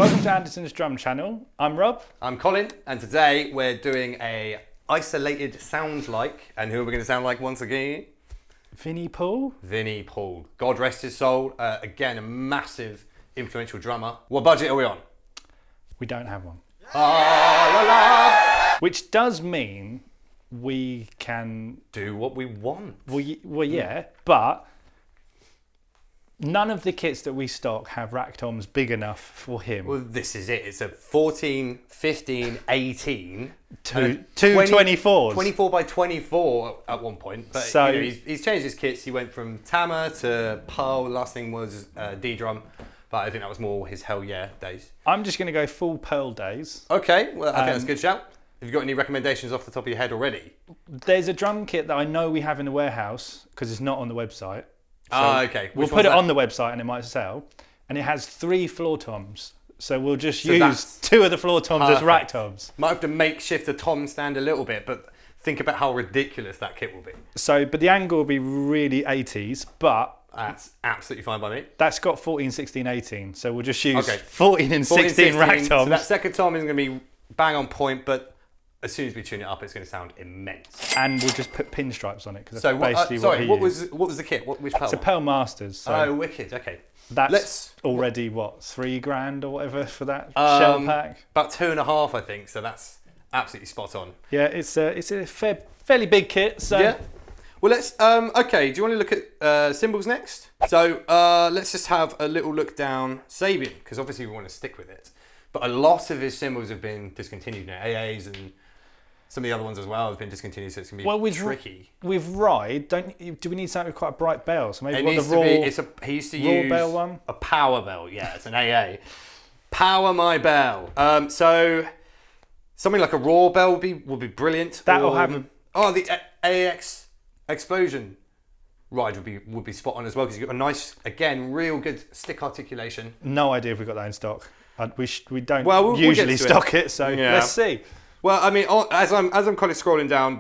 Welcome to Andertons Drum Channel. I'm Rob. I'm Colin, and today we're doing a isolated sound like, and who are we going to sound like once again? Vinnie Paul. Vinnie Paul. God rest his soul. Again, a massive, influential drummer. What budget are we on? We don't have one. Ah, la, la. Which does mean we can Do what we want. Well, yeah, but none of the kits that we stock have rack toms big enough for him. Well, this is it. It's a 14, 15, 18. Two 24s. 24 by 24 at one point. But So- he's changed his kits. He went from Tama to Pearl. Last thing was D-drum. But I think that was more his Hell Yeah days. I'm just going to go full Pearl days. Okay, well, I think that's a good shout. Have you got any recommendations off the top of your head already? There's a drum kit that I know we have in the warehouse because it's not on the website. Okay. We'll put it on the website and it might sell. And it has 3 floor toms. So we'll just use 2 of the floor toms as rack toms. Might have to makeshift the tom stand a little bit, but think about how ridiculous that kit will be. So, but the angle will be really 80s, but That's absolutely fine by me. that's got 14, 16, 18. So we'll just use Okay. 14 and 16 rack toms. So that second tom isn't going to be bang on point, but as soon as we tune it up, it's going to sound immense. And we'll just put pinstripes on it because that's So basically sorry, what was the kit? Which Pearl? It's a Pearl Masters. So Oh, wicked. Okay. that's already what, $3,000 or whatever for that shell pack. About 2.5, I think. So that's absolutely spot on. Yeah, it's a fairly big kit. So Yeah. Well, let's. Okay. Do you want to look at cymbals next? So let's just have a little look down Sabian, because obviously we want to stick with it. But a lot of his cymbals have been discontinued now. AAs and some of the other ones as well have been discontinued, so it's going to be tricky. With Ride, do we need something with quite a bright bell? So maybe It what needs the to raw, be. He used to raw use bell one. a power bell. Yeah, it's an AA. Power my bell. So something like a raw bell would be brilliant. That'll have the AX explosion ride would be spot on as well, because you've got a nice, again, real good stick articulation. No idea if we've got that in stock. We don't we'll usually get to stock it, so let's see. Well, I mean, as I'm kind of scrolling down,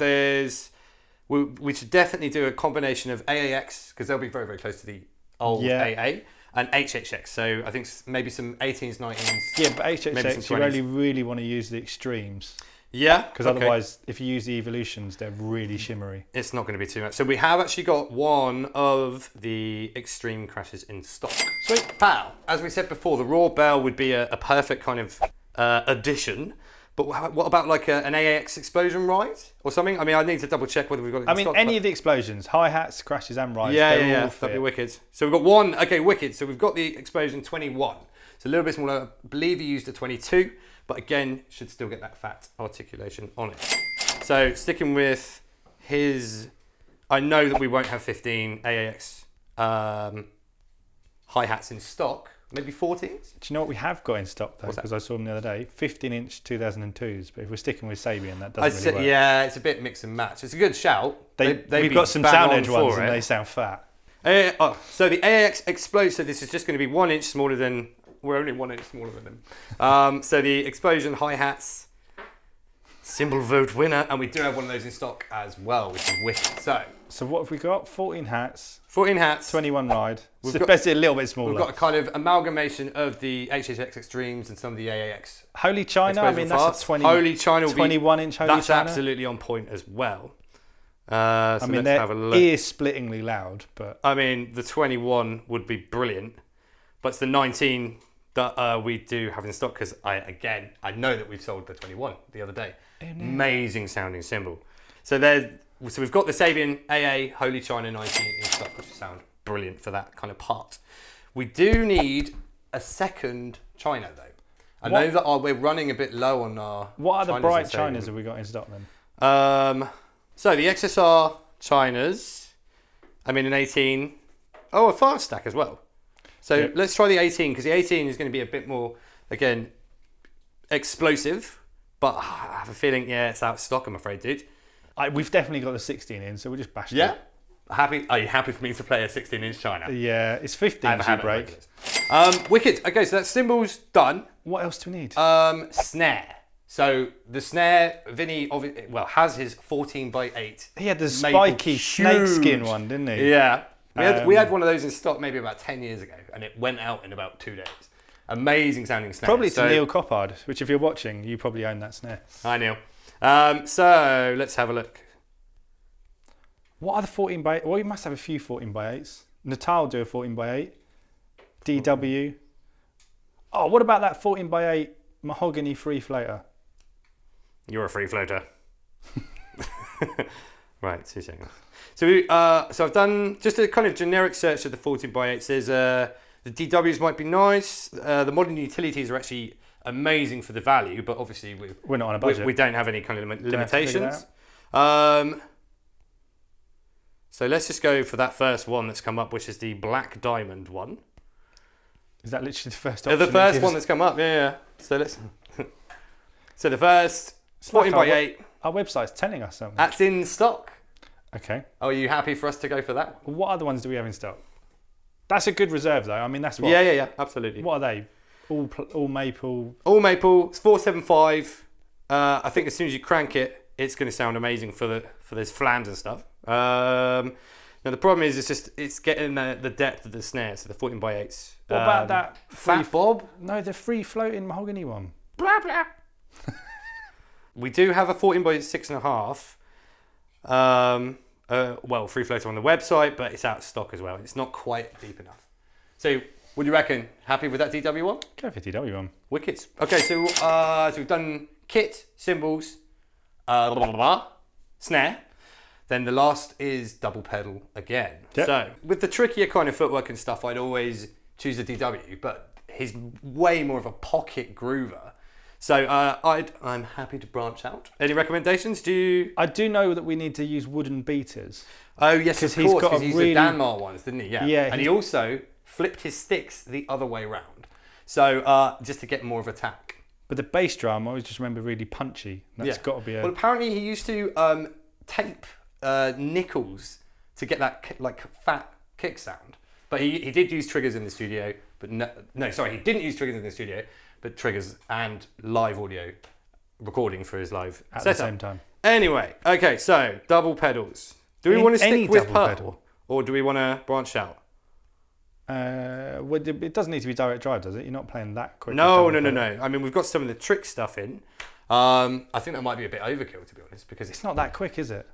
we should definitely do a combination of AAX, because they'll be very, very close to the old AA, and HHX. So I think maybe some 18s, 19s. Yeah, but HHX, you 20s. only really want to use the extremes. Yeah. Because otherwise, if you use the Evolutions, they're really shimmery. It's not going to be too much. So we have actually got one of the extreme crashes in stock. Sweet. Pow. As we said before, the raw bell would be a perfect kind of addition. But what about like an AAX explosion ride or something? I mean, I need to double check whether we've got it in stock. Any of the explosions, hi-hats, crashes and rides, Yeah, they're all that'd fit. be wicked. So we've got one, okay, wicked. So we've got the explosion 21. It's a little bit smaller. I believe he used a 22, but again, should still get that fat articulation on it. So sticking with his, I know that we won't have 15 AAX hi-hats in stock. Maybe 14s? Do you know what we have got in stock though? Because I saw them the other day. 15-inch 2002s. But if we're sticking with Sabian, that doesn't really work. Yeah, it's a bit mix and match. It's a good shout. We've got some Sound Edge ones and they sound fat. So the AAX Explosion, so this is just going to be 1 inch smaller than, we're only 1 inch smaller than them. So the Explosion hi-hats, cymbal vote winner, and we do have one of those in stock as well, which is wicked. So what have we got? 14 hats. 14 hats. 21 ride. It's basically a little bit smaller. We've got a kind of amalgamation of the HHX Extremes and some of the AAX. Holy China, I mean, that's a 21-inch Holy China. That's absolutely on point as well. So I mean, let's have a look. ear-splittingly loud, but I mean, the 21 would be brilliant, but it's the 19 that we do have in stock, because I know that we've sold the 21 the other day. Amazing sounding cymbal. So we've got the Sabian AA Holy China 19 in stock, which sound brilliant for that kind of part. We do need a second China though. I know that we're running a bit low on our. What other Chinas bright Chinas have we got in stock then? So the XSR Chinas, I mean an 18, a fast stack as well. So let's try the 18, because the 18 is going to be a bit more, again, explosive, but I have a feeling, it's out of stock, I'm afraid, dude. We've definitely got the 16 in, so we'll just bash it. Yeah? Are you happy for me to play a 16-inch China? Yeah, it's 15 you break. Wicked. Okay, so that cymbal's done. What else do we need? Snare. So the snare, Vinny has his 14 by 8. He had the spiky snakeskin one, didn't he? Yeah. We had one of those in stock maybe about 10 years ago, and it went out in about 2 days. Amazing sounding snare. Probably to Neil Coppard, which if you're watching, you probably own that snare. Hi, Neil. So let's have a look. What are the 14x8? Well, you must have a few 14x8s. Natal do a 14x8. DW. Oh, what about that 14x8 mahogany free floater? You're a free floater. Right, 2 seconds. So I've done just a kind of generic search of the 14x8. Says the DWs might be nice. The modern utilities are actually amazing for the value, but obviously we're not on a budget. We don't have any kind of limitations. So let's just go for that first one that's come up, which is the black diamond one. Is that literally the first option? The first one that's come up, yeah. So let's. So the first 14x8. Our website's telling us something. That's in stock. Okay. Are you happy for us to go for that? What other ones do we have in stock? That's a good reserve, though. I mean, that's what. Yeah, absolutely. What are they? All maple. All maple. It's 475. I think as soon as you crank it, it's going to sound amazing for this flams and stuff. Now the problem is it's getting the depth of the snare, so the 14x8s. What about that Fat Bob? No, the free floating mahogany one. Blah blah. We do have a 14x6.5. Free floater on the website, but it's out of stock as well. It's not quite deep enough. So, what do you reckon? Happy with that DW one? Go for DW one. Wicked. Okay, so we've done kit, cymbals, snare. Then the last is double pedal again. Yep. So, with the trickier kind of footwork and stuff, I'd always choose a DW, but he's way more of a pocket groover. So I'm happy to branch out. Any recommendations? I do know that we need to use wooden beaters. Oh yes, of course, because he used the Danmar ones, didn't he? Yeah. And he also flipped his sticks the other way round. So just to get more of attack. But the bass drum, I always just remember really punchy. That's got to be Well, apparently he used to tape nickels to get that like fat kick sound. But he did use triggers in the studio. But he didn't use triggers in the studio. But triggers and live audio recording for his live at setup. The same time. Anyway, okay, so double pedals. Do we want to stick with Pearl, or do we want to branch out? It doesn't need to be direct drive, does it? You're not playing that quick. No. I mean, we've got some of the trick stuff in. I think that might be a bit overkill, to be honest, because it's not that quick, is it?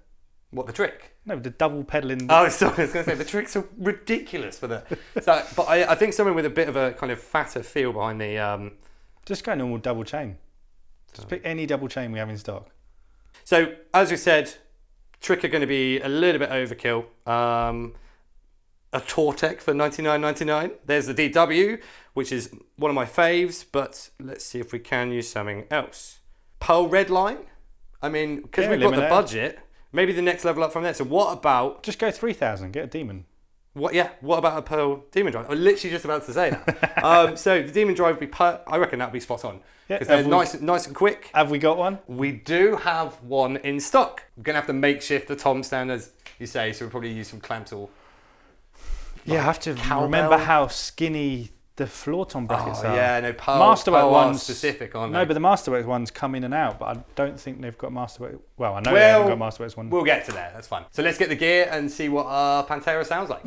What, the trick? No, the double pedaling. Oh, sorry, I was going to say the tricks are ridiculous for that. So, but I think something with a bit of a kind of fatter feel behind the. Just go normal double chain. Just pick any double chain we have in stock. So, as we said, trick are going to be a little bit overkill. A Tortec for $99.99. There's the DW, which is one of my faves, but let's see if we can use something else. Pearl Redline. I mean, because we've got the budget, maybe the next level up from there. So what about... Just go 3,000, get a Demon. What about a Pearl Demon Drive? I'm literally just about to say that. So the Demon Drive would be, I reckon that would be spot on. Because they're nice and quick. Have we got one? We do have one in stock. We're going to have to makeshift the tom stand, as you say, so we'll probably use some clamps or... I have to remember how skinny the floor tom brackets are. Yeah, no, Masterwork ones specific, aren't they? No, but the Masterworks ones come in and out, but I don't think they've got Masterwork. Well, I know they haven't got Masterworks one. We'll get to that, that's fine. So let's get the gear and see what our Pantera sounds like.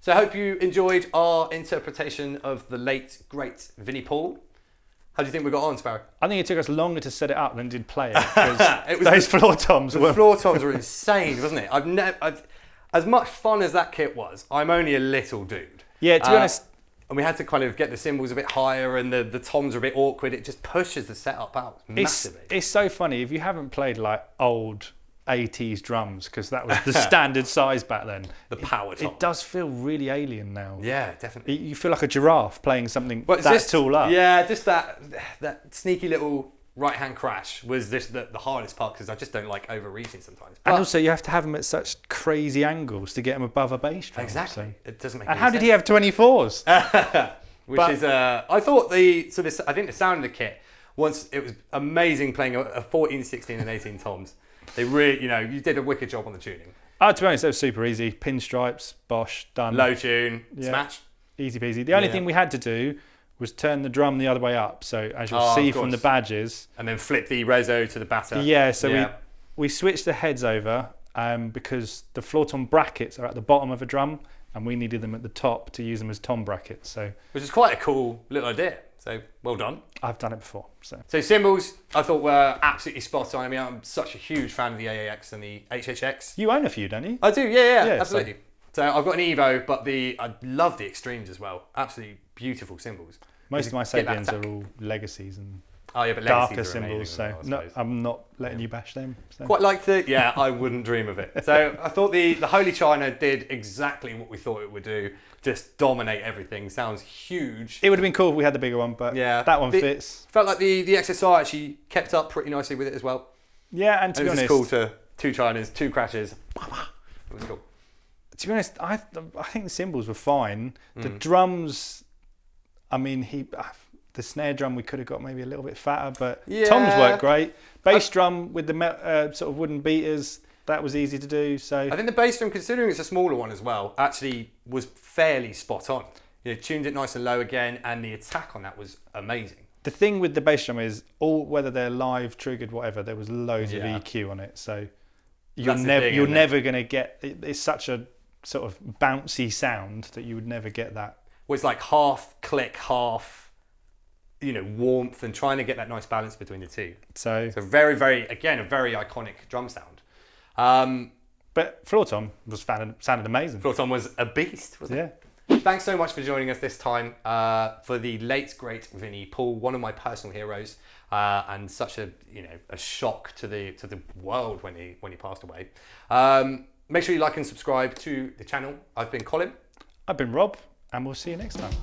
So I hope you enjoyed our interpretation of the late, great Vinnie Paul. How do you think we got on, Sparrow? I think it took us longer to set it up than did play it. Because It was floor toms The floor toms were insane, wasn't it? As much fun as that kit was, I'm only a little dude. Yeah, to be honest. And we had to kind of get the cymbals a bit higher and the toms are a bit awkward. It just pushes the setup out massively. It's so funny if you haven't played like old 80s drums, because that was the standard size back then. The power tom. It does feel really alien now. Yeah, definitely. You feel like a giraffe playing something that tall up. Yeah, just that sneaky little right-hand crash was just the hardest part, because I just don't like overreaching sometimes. And also you have to have them at such crazy angles to get them above a bass drum. Exactly. So. It doesn't make And any how sense. did he have 24s? I thought I think the sound of the kit, once it was amazing playing a 14, 16 and 18 toms. They really, you did a wicked job on the tuning. To be honest, that was super easy. Pinstripes, Bosch, done. Low tune, smash. Easy peasy. The only thing we had to do was turn the drum the other way up. So as you'll see from the badges. And then flip the reso to the batter. Yeah, so we switched the heads over because the floor tom brackets are at the bottom of a drum and we needed them at the top to use them as tom brackets. So which is quite a cool little idea. So well done. I've done it before. So cymbals, I thought were absolutely spot on. I mean, I'm such a huge fan of the AAX and the HHX. You own a few, don't you? I do, yeah, absolutely. So I've got an Evo, but I love the Extremes as well. Absolutely beautiful cymbals. Most of my Sabians are all legacies and but darker cymbals, so I'm not letting you bash them. So. Quite like I wouldn't dream of it. So I thought the Holy China did exactly what we thought it would do, just dominate everything. Sounds huge. It would have been cool if we had the bigger one, but that one fits. Felt like the XSR actually kept up pretty nicely with it as well. Yeah, and to be honest, it was cool to 2 Chinas, 2 crashes. It was cool. To be honest, I think the cymbals were fine. The drums, I mean, the snare drum we could have got maybe a little bit fatter, but toms worked great. Bass drum with the sort of wooden beaters, that was easy to do. So I think the bass drum, considering it's a smaller one as well, actually was fairly spot on. Tuned it nice and low again, and the attack on that was amazing. The thing with the bass drum is, whether they're live, triggered, whatever, there was loads of EQ on it. So you're never going to get. It's such a sort of bouncy sound that you would never get that. Well, it's like half click, half. Warmth, and trying to get that nice balance between the two. So very, very, again, a very iconic drum sound. But floor tom sounded amazing. Floor tom was a beast, wasn't it? Yeah. Thanks so much for joining us this time for the late great Vinnie Paul, one of my personal heroes, and such a shock to the world when he passed away. Make sure you like and subscribe to the channel. I've been Colin. I've been Rob, and we'll see you next time.